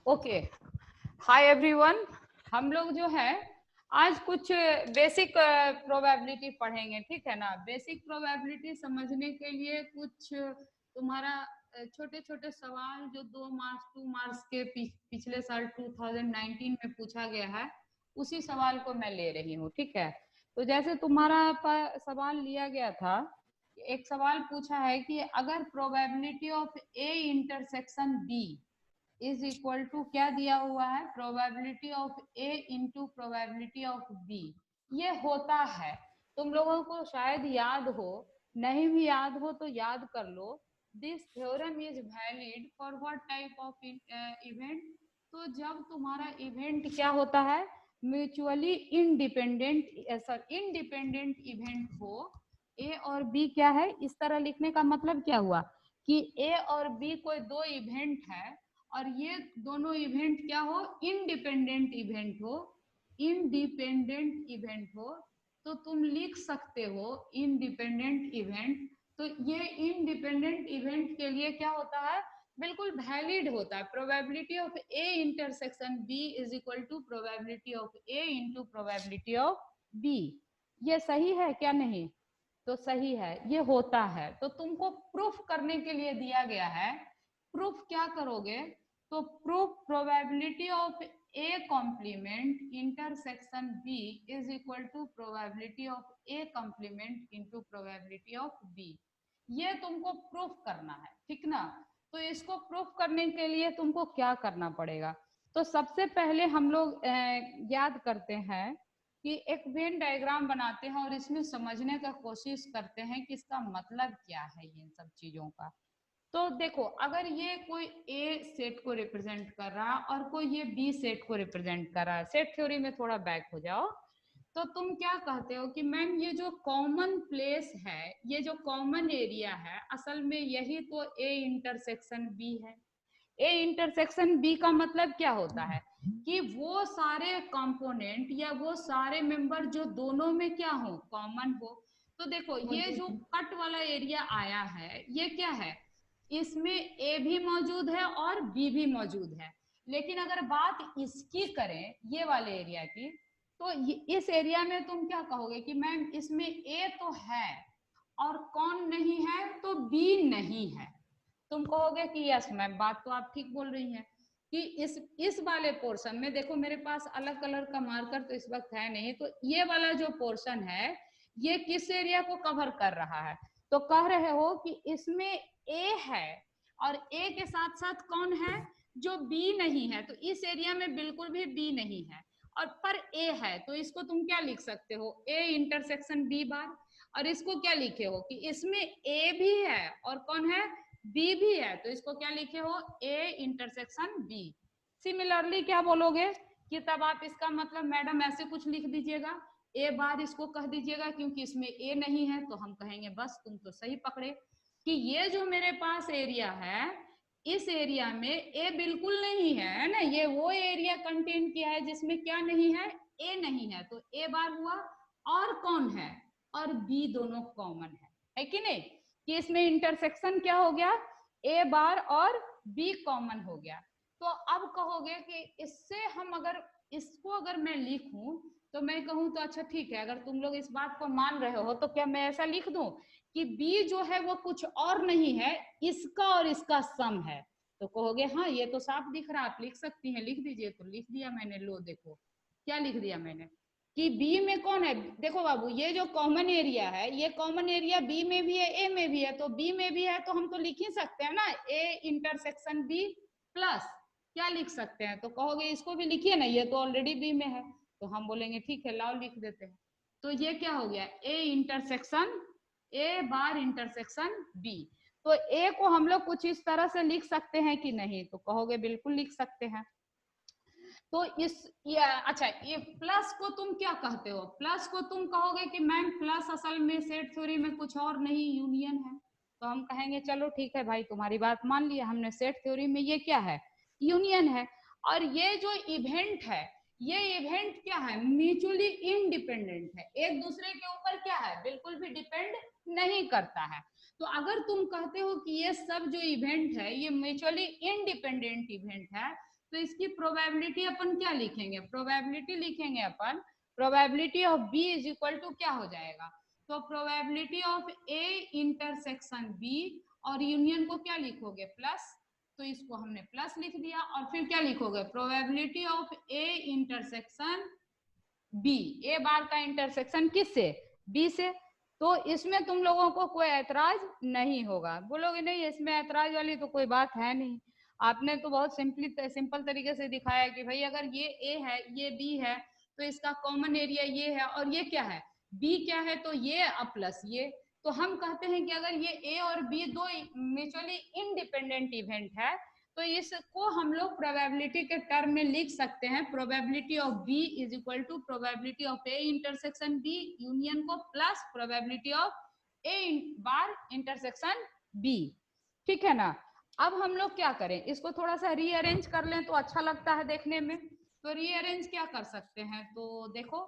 Okay, hi everyone. हम लोग जो है आज कुछ बेसिक प्रोबेबिलिटी पढ़ेंगे, ठीक है ना। बेसिक प्रोबेबिलिटी समझने के लिए कुछ तुम्हारा छोटे छोटे सवाल जो 2 मार्क्स के पिछले साल 2019 में पूछा गया है, उसी सवाल को मैं ले रही हूँ, ठीक है। तो जैसे तुम्हारा सवाल लिया गया था, एक सवाल पूछा है कि अगर probability of A intersection B is equal to क्या दिया हुआ है, probability of A into probability of B. ये होता है, तुम लोगों को शायद याद हो, नहीं भी याद हो तो याद कर लो। This theorem is valid for what type of event. तो जब तुम्हारा इवेंट क्या होता है, म्यूचुअली इंडिपेंडेंट इवेंट हो। ए और बी क्या है, इस तरह लिखने का मतलब क्या हुआ कि ए और बी कोई दो इवेंट है और ये दोनों इवेंट क्या हो, इंडिपेंडेंट इवेंट हो। तो तुम लिख सकते हो इंडिपेंडेंट इवेंट। तो ये इंडिपेंडेंट इवेंट के लिए क्या होता है, बिल्कुल वैलिड होता है। Probability of A intersection B is equal to probability of A into probability of B. ये सही है क्या? नहीं तो सही है, ये होता है। तो तुमको प्रूफ करने के लिए दिया गया है, प्रूफ क्या करोगे, तो proof probability of A complement intersection B is equal to probability of A complement into probability of B. ये तुमको प्रूफ करना है, ठीक ना। तो इसको प्रूफ करने के लिए तुमको क्या करना पड़ेगा, तो सबसे पहले हम लोग याद करते हैं कि एक वेन डायग्राम बनाते हैं और इसमें समझने का कोशिश करते हैं कि इसका मतलब क्या है इन सब चीजों का। तो देखो, अगर ये कोई ए सेट को रिप्रेजेंट कर रहा है और कोई ये बी सेट को रिप्रेजेंट कर रहा है, सेट थ्योरी में थोड़ा बैक हो जाओ, तो तुम क्या कहते हो कि मैम ये जो कॉमन प्लेस है, ये जो कॉमन एरिया है, असल में यही तो ए इंटरसेक्शन बी है। ए इंटरसेक्शन बी का मतलब क्या होता है कि वो सारे कंपोनेंट या वो सारे मेंबर जो दोनों में क्या हो, कॉमन हो। तो देखो, ये जो कट वाला एरिया आया है, ये क्या है, इसमें ए भी मौजूद है और बी भी मौजूद है। लेकिन अगर बात इसकी करें, ये वाले एरिया की, तो इस एरिया में तुम क्या कहोगे कि मैम इसमें ए तो है और कौन नहीं है, तो बी नहीं है। तुम कहोगे कि यस मैम, बात तो आप ठीक बोल रही हैं कि इस वाले पोर्शन में, देखो मेरे पास अलग कलर का मार्कर तो इस वक्त है नहीं, तो ये वाला जो पोर्शन है ये किस एरिया को कवर कर रहा है, तो कह रहे हो कि इसमें ए है और ए के साथ साथ कौन है, जो बी नहीं है। तो इस एरिया में बिल्कुल भी बी नहीं है और पर ए है, तो इसको तुम क्या लिख सकते हो, ए इंटरसेक्शन बी बार। और इसको क्या लिखे हो कि इसमें ए भी है और कौन है, बी भी है, तो इसको क्या लिखे हो, ए इंटरसेक्शन बी। सिमिलरली क्या बोलोगे कि तब आप इसका मतलब मैडम ऐसे कुछ लिख दीजिएगा, ए बार इसको कह दीजिएगा, क्योंकि इसमें ए नहीं है। तो हम कहेंगे बस तुम तो सही पकड़े कि ये जो मेरे पास एरिया है, इस एरिया में ए बिल्कुल नहीं है ना, ये वो एरिया कंटेन किया है जिसमें क्या नहीं है, ए नहीं है। तो ए बार हुआ और कौन है, और बी, दोनों कॉमन है कि नहीं, कि इसमें इंटरसेक्शन क्या हो गया, ए बार और बी कॉमन हो गया। तो अब कहोगे कि इससे हम अगर इसको अगर मैं लिखूं, तो मैं कहूं तो अच्छा ठीक है, अगर तुम लोग इस बात को मान रहे हो तो क्या मैं ऐसा लिख दूं कि बी जो है वो कुछ और नहीं है, इसका और इसका सम है। तो कहोगे हाँ ये तो साफ दिख रहा, आप लिख सकती हैं, लिख दीजिए। तो लिख दिया मैंने, लो देखो क्या लिख दिया मैंने कि बी में कौन है। देखो बाबू, ये जो कॉमन एरिया है, ये कॉमन एरिया बी में भी है, ए में भी है। तो बी में भी है तो हम तो लिख ही सकते हैं ना, ए इंटरसेक्शन बी प्लस क्या लिख सकते हैं, तो कहोगे इसको भी लिखिए ना, ये तो ऑलरेडी बी में है। तो हम बोलेंगे ठीक है, लाओ लिख देते हैं। तो ये क्या हो गया, A intersection A bar intersection B. तो ए को हम लोग कुछ इस तरह से लिख सकते हैं कि नहीं, तो कहोगे बिल्कुल लिख सकते हैं। तो अच्छा, ये प्लस को तुम क्या कहते हो, प्लस को तुम कहोगे कि मैम प्लस असल में सेट थ्योरी में कुछ और नहीं, यूनियन है। तो हम कहेंगे चलो ठीक है भाई, तुम्हारी बात मान लिया हमने, सेट थ्योरी में ये क्या है, यूनियन है। और ये जो इवेंट है, ये इवेंट क्या है, म्यूचुअली इंडिपेंडेंट है, एक दूसरे के ऊपर क्या है, बिल्कुल भी डिपेंड नहीं करता है। तो अगर तुम कहते हो कि ये सब जो इवेंट है ये म्यूचुअली इंडिपेंडेंट इवेंट है, तो इसकी प्रोबेबिलिटी अपन क्या लिखेंगे, प्रोबेबिलिटी लिखेंगे अपन, probability of b is equal to क्या हो जाएगा, तो probability of A intersection B, और यूनियन को क्या लिखोगे प्लस, तो इसको हमने प्लस लिख दिया, और फिर क्या लिखोगे, probability of A intersection b, a bar का इंटरसेक्शन किससे, बी से। तो इसमें तुम लोगों को कोई ऐतराज नहीं होगा, बोलोगे नहीं इसमें ऐतराज वाली तो कोई बात है नहीं, आपने तो बहुत सिंपल तरीके से दिखाया कि भाई अगर ये ए है ये बी है तो इसका कॉमन एरिया ये है, और ये क्या है, बी क्या है, तो ये प्लस ये। तो हम कहते हैं कि अगर ये ए और बी दो म्यूचुअली इंडिपेंडेंट इवेंट है तो इसको हम लोग प्रोबेबिलिटी के टर्म में लिख सकते हैं, probability of b is equal to probability of A intersection b union को plus probability of A bar intersection b, ठीक है ना। अब हम लोग क्या करें, इसको थोड़ा सा रीअरेंज कर लें तो अच्छा लगता है देखने में, तो रीअरेंज क्या कर सकते हैं, तो देखो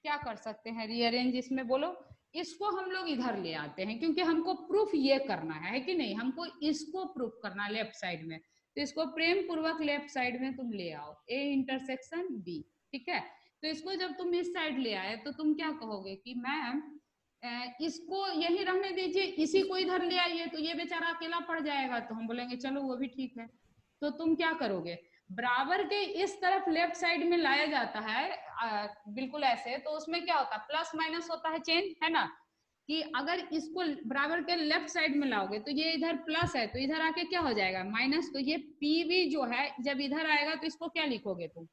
क्या कर सकते हैं रीअरेंज, इसमें बोलो, इसको हम लोग इधर ले आते हैं क्योंकि हमको प्रूफ ये करना है कि नहीं, हमको इसको प्रूफ करना है लेफ्ट साइड में, तो इसको प्रेम पूर्वक लेफ्ट साइड में तुम ले आओ, ए इंटरसेक्शन बी, ठीक है। तो इसको जब तुम इस साइड ले आए तो तुम क्या कहोगे कि मैम इसको यही रहने दीजिए, इसी को इधर ले आइए, तो ये बेचारा अकेला पड़ जाएगा, तो हम बोलेंगे चलो वो भी ठीक है। तो तुम क्या करोगे, बराबर के इस तरफ लेफ्ट साइड में लाया जाता है बिल्कुल ऐसे, तो उसमें क्या होता है प्लस माइनस होता है चेंज, है ना, कि अगर इसको बराबर के लेफ्ट साइड में लाओगे तो ये इधर प्लस है तो इधर आके क्या हो जाएगा माइनस, तो ये पीवी जो है जब इधर आएगा तो इसको क्या लिखोगे तुम,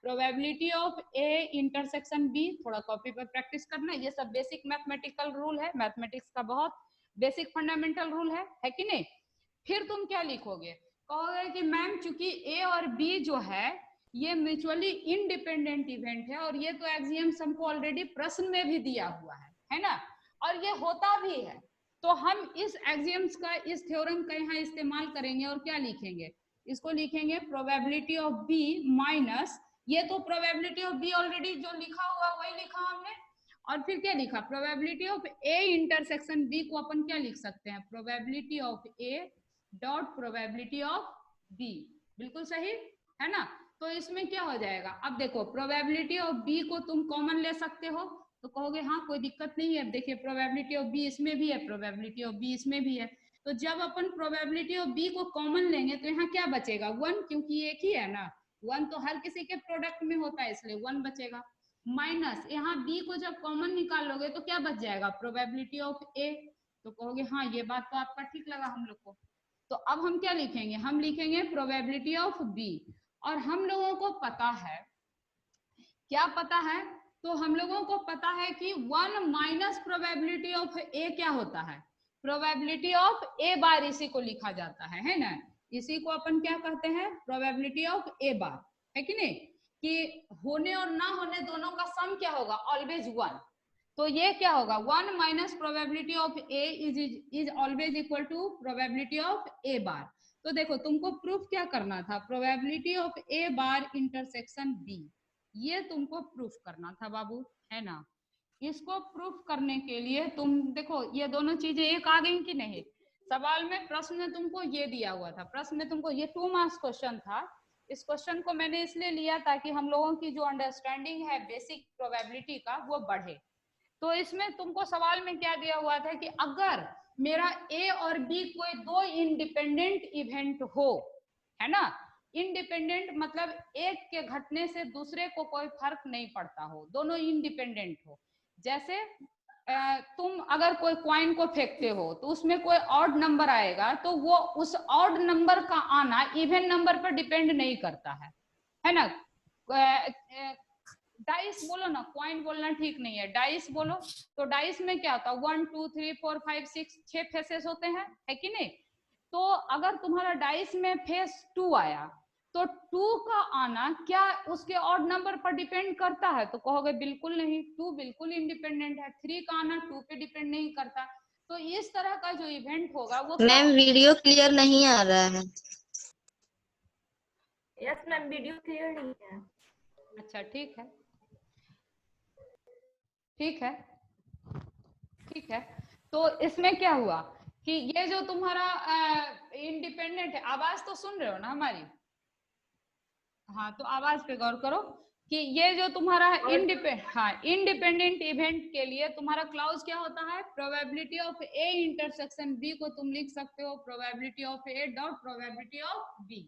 probability of A intersection B, थोड़ा कॉपी पर प्रैक्टिस करना, ये सब बेसिक मैथमेटिकल रूल है, मैथमेटिक्स का बहुत बेसिक फंडामेंटल रूल है कि नहीं। फिर तुम क्या लिखोगे, कहोगे कि मैम चूंकि ए और बी जो है ये म्यूचुअली इंडिपेंडेंट इवेंट है, और ये तो एक्सियम्स हमको ऑलरेडी प्रश्न में भी दिया हुआ है ना, और ये होता भी है, तो हम इस एक्सियम्स का, इस थ्योरम का यहाँ इस्तेमाल करेंगे और क्या लिखेंगे, इसको लिखेंगे प्रोबेबिलिटी ऑफ बी माइनस, ये तो प्रोबेबिलिटी ऑफ बी ऑलरेडी जो लिखा हुआ वही लिखा हमने, और फिर क्या लिखा, probability of A intersection B को अपन क्या लिख सकते हैं, probability of A dot probability of B, बिल्कुल सही है ना। तो इसमें क्या हो जाएगा, अब देखो प्रोबेबिलिटी ऑफ बी को तुम कॉमन ले सकते हो, तो कहोगे हाँ कोई दिक्कत नहीं है, देखिए प्रोबेबिलिटी ऑफ बी इसमें भी है, प्रोबेबिलिटी ऑफ बी इसमें भी है, तो जब अपन प्रोबेबिलिटी ऑफ बी को कॉमन लेंगे तो यहाँ क्या बचेगा, वन, क्योंकि एक ही है ना, वन तो हर किसी के प्रोडक्ट में होता है इसलिए वन बचेगा, माइनस यहाँ बी को जब कॉमन निकाल लोगे तो क्या बच जाएगा, प्रोबेबिलिटी ऑफ ए, तो कहोगे हाँ ये बात तो आपका ठीक लगा हम लोग को। तो अब हम क्या लिखेंगे, हम लिखेंगे प्रोबेबिलिटी ऑफ बी, और हम लोगों को पता है, क्या पता है, तो हम लोगों को पता है कि वन माइनस प्रोबेबिलिटी ऑफ ए क्या होता है, प्रोबेबिलिटी ऑफ ए बार, इसी को लिखा जाता है ना, इसी को अपन क्या कहते हैं, प्रोबेबिलिटी ऑफ ए बार, है कि नहीं, कि होने और ना होने दोनों का सम क्या होगा, ऑलवेज वन, तो ये क्या होगा, one minus probability of a is always equal to probability of A bar. तो देखो तुमको प्रूफ क्या करना था, probability of A bar intersection b, ये तुमको प्रूफ करना था बाबू, है ना। इसको प्रूफ करने के लिए तुम देखो ये दोनों चीजें एक आ गई कि नहीं, सवाल में प्रश्न में तुमको ये दिया हुआ था, प्रश्न में तुमको ये 2 मार्क्स क्वेश्चन था, इस क्वेश्चन को मैंने इसलिए लिया ताकि हम लोगों की जो अंडरस्टैंडिंग है बेसिक प्रोबेबिलिटी का वो बढ़े। तो इसमें तुमको सवाल में क्या दिया हुआ था कि अगर मेरा ए और बी कोई दो इंडिपेंडेंट इवेंट हो, है ना, इंडिपेंडेंट मतलब एक के घटने से दूसरे को कोई फर्क नहीं पड़ता हो, दोनों इंडिपेंडेंट हो, जैसे तुम अगर कोई क्वाइन को फेंकते हो तो उसमें कोई ऑड नंबर आएगा तो वो उस ऑड नंबर का आना इवन नंबर पर डिपेंड नहीं करता है ना, डाइस बोलो ना, क्वाइन बोलना ठीक नहीं है, डाइस बोलो, तो डाइस में क्या होता है 1 2 3 4 5 6 6 फेसेस होते हैं, है कि नहीं, तो अगर तुम्हारा डाइस में फेस 2 आया तो 2 का आना क्या उसके ऑड नंबर पर डिपेंड करता है, तो कहोगे बिल्कुल नहीं, 2 बिल्कुल इंडिपेंडेंट है, 3 का आना 2 पे डिपेंड नहीं करता, तो इस तरह का जो इवेंट होगा वो मैम वीडियो क्लियर नहीं आ रहा है। यस मैम वीडियो क्लियर नहीं है। अच्छा ठीक है, ठीक है, ठीक है, तो इसमें क्या हुआ कि ये जो तुम्हारा इंडिपेंडेंट है, आवाज तो सुन रहे हो ना हमारी, हाँ, तो आवाज पे गौर करो कि ये जो तुम्हारा इंडिपेंडेंट इवेंट के लिए तुम्हारा क्लाउज क्या होता है, probability of A intersection B को तुम लिख सकते हो probability of A dot probability of B.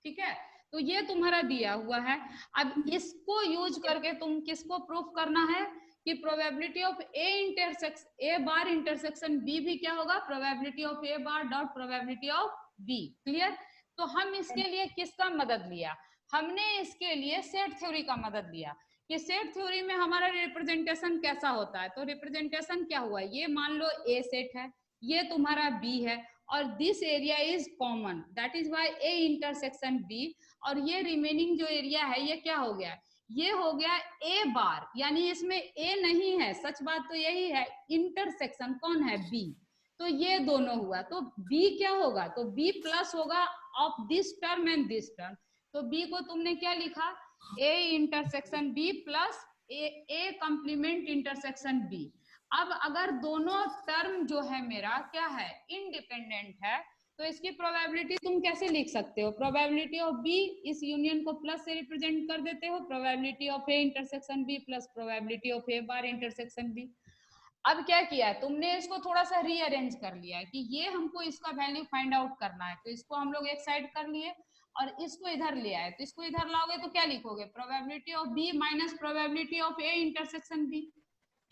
ठीक है, तो ये तुम्हारा दिया हुआ है। अब इसको यूज करके तुम किसको प्रूफ करना है कि probability of A bar intersection B भी क्या होगा, probability of A bar dot probability of B. Clear? तो हम इसके लिए किसका मदद लिया, हमने इसके लिए सेट थ्योरी का मदद लिया कि सेट थ्योरी में हमारा रिप्रेजेंटेशन कैसा होता है। तो रिप्रेजेंटेशन क्या हुआ, ये मान लो ए सेट है, ये तुम्हारा बी है और this area is common, that is why A intersection B, और ये रिमेनिंग जो एरिया है ये क्या हो गया, ये हो गया ए बार, यानी इसमें ए नहीं है, सच बात तो यही है, इंटरसेक्शन कौन है, बी। तो ये दोनों हुआ, तो बी क्या होगा, तो बी प्लस होगा of this term and this term. तो बी को तुमने क्या लिखा, A intersection B plus A complement intersection B. अब अगर दोनों टर्म जो है मेरा क्या है, इंडिपेंडेंट है, तो इसकी प्रोबेबिलिटी तुम कैसे लिख सकते हो, प्रोबेबिलिटी ऑफ बी, इस यूनियन को प्लस से रिप्रेजेंट कर देते हो, probability of A intersection B plus probability of A bar intersection B. अब क्या किया है तुमने, इसको थोड़ा सा रीअरेंज कर लिया है कि ये हमको इसका वैल्यू फाइंड आउट करना है, तो इसको हम लोग एक साइड कर लिए और इसको इधर ले आए, तो इसको इधर लाओगे तो क्या लिखोगे, probability of B minus probability of A intersection B.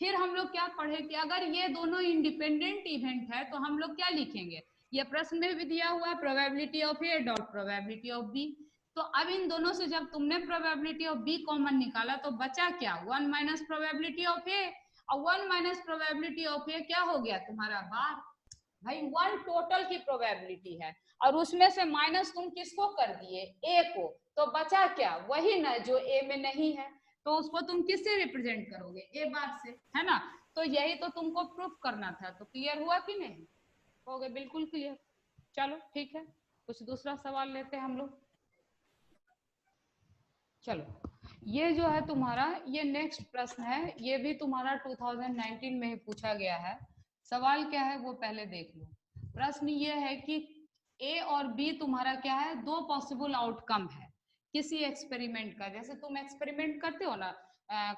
फिर हम लोग क्या पढ़े कि अगर ये दोनों इंडिपेंडेंट इवेंट है तो हम लोग क्या लिखेंगे, ये प्रश्न में भी दिया हुआ है probability of A dot probability of B. तो अब इन दोनों से जब तुमने प्रोबेबिलिटी ऑफ बी कॉमन निकाला तो बचा क्या, 1 माइनस प्रोबेबिलिटी ऑफ ए, और 1 माइनस प्रोबेबिलिटी ऑफ ए क्या हो गया तुम्हारा बार। भाई 1 टोटल की प्रोबेबिलिटी है और उसमें से माइनस तुम किसको कर दिए, ए को, तो बचा क्या, वही ना जो ए में नहीं है, तो उसको तुम किससे रिप्रेजेंट करोगे, ए बार से, है ना। तो यही तो तुमको प्रूफ करना था, तो क्लियर हुआ कि नहीं, हो गए बिल्कुल क्लियर। चलो ठीक है, कुछ दूसरा सवाल लेते हैं हम लोग। चलो ये जो है तुम्हारा, ये नेक्स्ट प्रश्न है, ये भी तुम्हारा 2019 में ही पूछा गया है। सवाल क्या है वो पहले देख लो। प्रश्न ये है कि ए और बी तुम्हारा क्या है, दो पॉसिबल आउटकम है किसी एक्सपेरिमेंट का। जैसे तुम एक्सपेरिमेंट करते हो ना,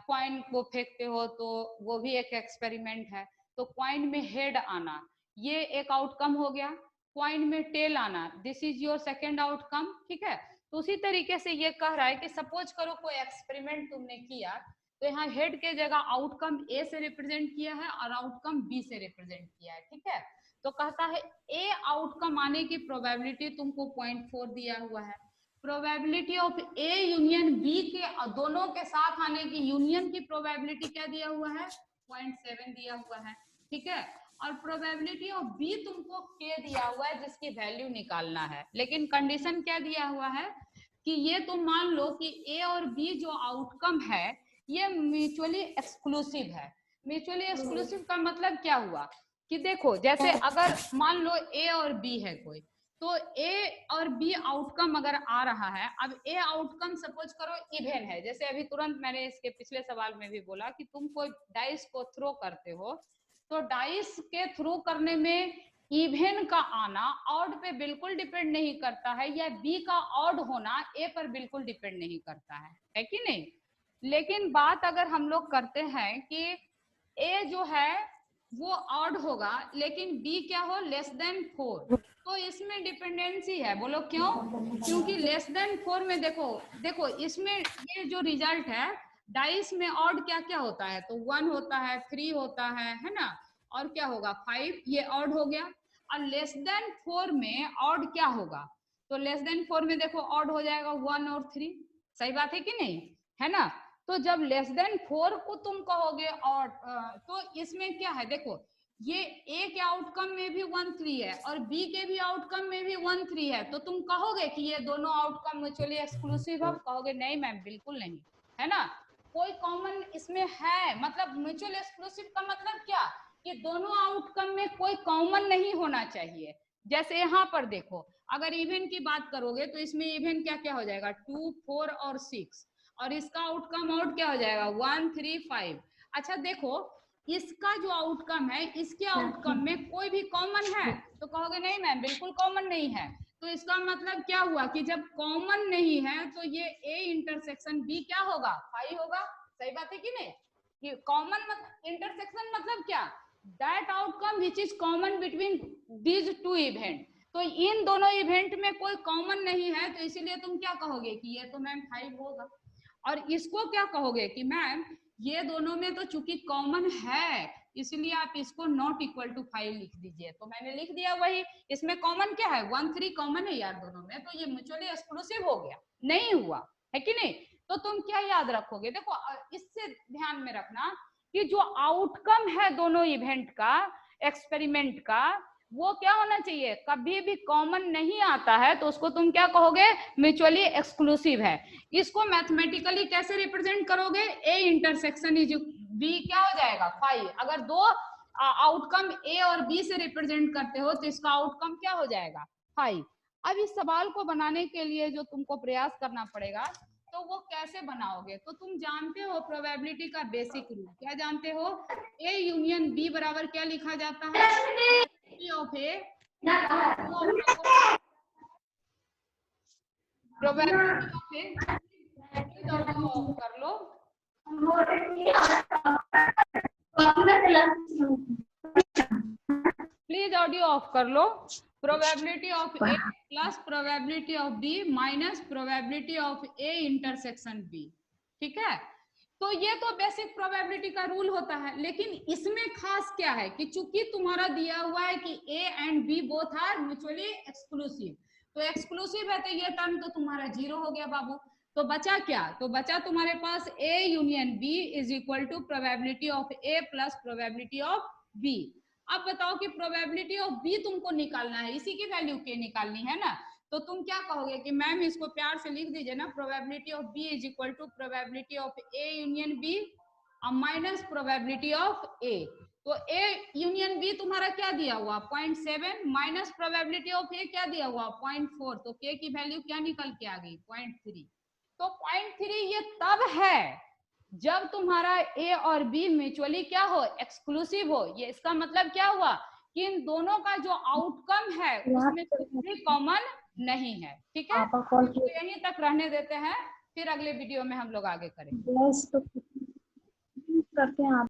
कॉइन को फेंकते हो तो वो भी एक एक्सपेरिमेंट है। तो कॉइन में हेड आना ये एक आउटकम हो गया, कॉइन में टेल आना this is your second outcome. ठीक है, तो उसी तरीके से ये कह रहा है कि सपोज करो कोई एक्सपेरिमेंट तुमने किया, तो यहाँ हेड के जगह आउटकम ए से रिप्रेजेंट किया है और आउटकम बी से रिप्रेजेंट किया है। ठीक है, तो कहता है ए आउटकम आने की प्रोबेबिलिटी तुमको 0.4 दिया हुआ है, probability of A union B के दोनों के साथ आने की यूनियन की प्रोबेबिलिटी क्या दिया हुआ है, 0.7 दिया हुआ है। ठीक है, और प्रोबेबिलिटी ऑफ बी तुमको के दिया हुआ है जिसकी वैल्यू निकालना है, लेकिन कंडीशन क्या दिया हुआ है कि ये तुम मान लो कि ए और बी जो आउटकम है ये म्यूचुअली एक्सक्लूसिव है। म्यूचुअली एक्सक्लूसिव का मतलब क्या हुआ कि देखो, जैसे अगर मान लो ए और बी है कोई, तो ए और बी आउटकम अगर आ रहा है, अब ए आउटकम सपोज करो इवन है, जैसे अभी तुरंत मैंने इसके पिछले सवाल में भी बोला कि तुम कोई डाइस को थ्रो करते हो, तो डाइस के थ्रू करने में इवन का आना ऑड पे बिल्कुल डिपेंड नहीं करता है, या बी का ऑड होना ए पर बिल्कुल डिपेंड नहीं करता है कि नहीं। लेकिन बात अगर हम लोग करते हैं कि ए जो है वो ऑड होगा लेकिन बी क्या हो, लेस देन 4, तो इसमें डिपेंडेंसी है। बोलो क्यों, क्योंकि लेस देन 4 में देखो इसमें ये जो रिजल्ट है डाइस में ऑड क्या क्या होता है, तो 1 होता है, 3 होता है ना, और क्या होगा 5, ये ऑड हो गया। और लेस देन 4 में ऑड क्या होगा, तो लेस देन 4 में देखो ऑड हो जाएगा 1 और 3, सही बात है कि नहीं, है ना। तो जब लेस देन 4 को तुम कहोगे ऑड, तो इसमें क्या है, देखो ये ए के आउटकम में भी 1 3 है और बी के भी आउटकम में भी 1 3 है, तो तुम कहोगे कि ये दोनों आउटकम म्यूचुअली एक्सक्लूसिव है, कहोगे नहीं मैम बिल्कुल नहीं, है ना। कोई कॉमन इसमें है, मतलब म्यूचुअल एक्सक्लूसिव का मतलब क्या कि दोनों आउटकम में कोई कॉमन नहीं होना चाहिए। जैसे यहाँ पर देखो, अगर इवन की बात करोगे तो इसमें इवन क्या क्या हो जाएगा, 2 4 और 6, और इसका आउटकम आउट क्या हो जाएगा 1 3 5। अच्छा देखो इसका जो आउटकम है, इसके आउटकम में कोई भी कॉमन है, तो कहोगे नहीं मैम बिल्कुल कॉमन नहीं है। तो इसका मतलब क्या हुआ कि जब कॉमन नहीं है तो ये A इंटरसेक्शन B क्या होगा, फाई होगा। सही बात है कि नहीं? कि कॉमन मतलब इंटरसेक्शन मतलब क्या, that outcome which is common between these two event. तो इन दोनों इवेंट में कोई कॉमन नहीं है, तो इसीलिए तुम क्या कहोगे कि ये तो मैम 5 होगा। और इसको क्या कहोगे कि मैम ये दोनों में तो चूंकि कॉमन है, इसलिए आप इसको नॉट इक्वल टू 5 लिख दीजिए। तो मैंने लिख दिया वही, इसमें कॉमन क्या है, 1 3 कॉमन है यार दोनों में, तो ये म्यूचुअली एक्सक्लूसिव हो गया, नहीं हुआ है कि नहीं। तो तुम क्या याद रखोगे, देखो इससे ध्यान में रखना कि जो आउटकम है दोनों इवेंट का, एक्सपेरिमेंट का, वो क्या होना चाहिए, कभी भी कॉमन नहीं आता है तो उसको तुम क्या कहोगे, म्यूचुअली एक्सक्लूसिव है। इसको मैथमेटिकली कैसे रिप्रेजेंट करोगे, ए इंटरसेक्शन इज बी क्या हो जाएगा 5। अगर दो आउटकम ए और बी से रिप्रेजेंट करते हो तो इसका आउटकम क्या हो जाएगा 5। अब इस सवाल को बनाने के लिए जो तुमको प्रयास करना पड़ेगा, तो वो कैसे बनाओगे, तो तुम जानते हो प्रोबेबिलिटी का बेसिक रूल, क्या जानते हो, ए यूनियन बी बराबर क्या लिखा जाता है, of a probability of a, of कर लो प्लीज, ऑडियो ऑफ कर लो। Probability of a plus probability of B minus probability of A intersection b, ठीक है। तो ये तो बेसिक प्रोबेबिलिटी का रूल होता है, लेकिन इसमें खास क्या है कि चूंकि तुम्हारा दिया हुआ है कि A and B both are mutually exclusive, तो एक्सक्लूसिव है तो ये टर्म तो तुम्हारा 0 हो गया बाबू। तो बचा क्या, तो बचा तुम्हारे पास a union b is equal to probability of a plus probability of b. अब बताओ कि प्रोबेबिलिटी ऑफ बी तुमको निकालना है, इसी की वैल्यू के निकालनी है ना। तो तुम क्या कहोगे कि मैम इसको प्यार से लिख दीजिए ना, probability of b is equal to probability of A union b minus probability of a. तो ए यूनियन बी तुम्हारा क्या दिया हुआ 0.7 माइनस प्रोबेबिलिटी ऑफ ए क्या दिया हुआ 0.4, तो के की वैल्यू क्या निकल के आ गई 0.3। तो 0.3 ये तब है जब तुम्हारा ए और बी म्यूचुअली क्या हो, एक्सक्लूसिव हो। ये इसका मतलब क्या हुआ कि इन दोनों का जो आउटकम है उसमें कुछ भी कॉमन नहीं है, ठीक है। तो यहीं तक रहने देते हैं, फिर अगले वीडियो में हम लोग आगे करेंगे। करते हैं आप।